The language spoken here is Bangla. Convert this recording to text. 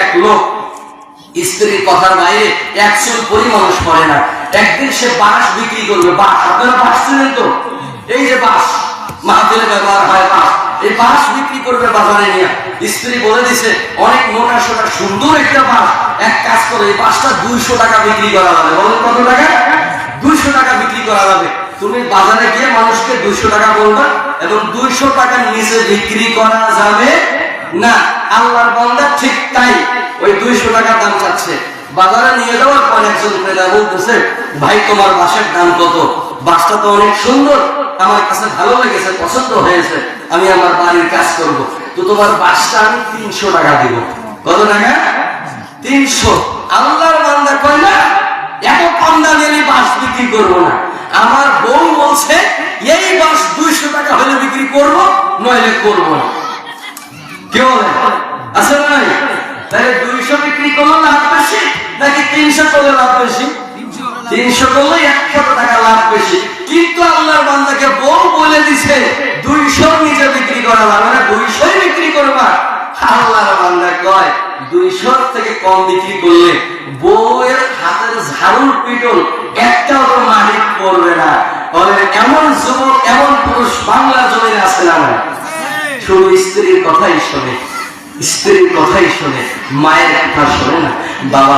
এক লোক স্ত্রীর কথার বাইরে একচুল পরিমাণস করে না। একদিন সে বাঁশ বিক্রি করবে। বাঁশ, আপনারা বাঁশ চিনেন তো? এই যে বাঁশ মাহফিলে ব্যবহার হয়, বাঁশ, এই বাঁশ বিক্রি করবে বাজারে নিয়ে। স্ত্রী বলে দিছে অনেক মোটা সোটা সুন্দর একটা বাঁশ, এক কাজ করে এই বাঁশটা 200 টাকা বিক্রি করা যাবে। বলেন কত টাকা? 200 টাকা বিক্রি করা যাবে। তুমি বাজারে গিয়ে মানুষকে 200 টাকা বলবা এবং 200 টাকার নিচে বিক্রি করা যাবে না। আল্লাহর বান্দা ঠিক তাই, ওই 200 টাকা দাম চাচ্ছে। বাজারে নিয়ে যাওয়ার পর একজন ক্রেতা বলতেছে, ভাই তোমার বাঁশের দাম কত? বাঁশটা তো অনেক সুন্দর, আমার কাছে ভালো লেগেছে, পছন্দ হয়েছে, আমি আমার বাড়ির কাজ করব, তো তোমার বাঁশটা আমি 300 টাকা দিব। কত টাকা? 300। আল্লাহর বান্দা কয় না, এত কম দামে আমি বাঁশ বিক্রি করবো না। আমার বউ বলছে এই বাঁশ 200 টাকা হলে বিক্রি করব, নইলে করব না। কি বলে? আছে না? তাহলে 200 বিক্রি করলে লাভ বেশি নাকি 300 করলে লাভ বেশি? 300 করলে 100 টাকা লাভ বেশি। কিন্তু আল্লাহর বান্দাকে বউ বলে দিছে 200 নিচে বিক্রি করা যাবে না, 200 বিক্রি করবা। আল্লাহর বান্দা কয় 200 থেকে কম বিক্রি করলে বউয়ের হাতের ঝাড়ুর পিটল একটাও তো মালিক পড়বে না। বলে এমন যুবক, এমন পুরুষ বাংলা জমিনে আছে না? শুধু স্ত্রীর কথাই শোনে, স্ত্রীর কথাই শোনে, মায়ের কথা শোনে না, বাবা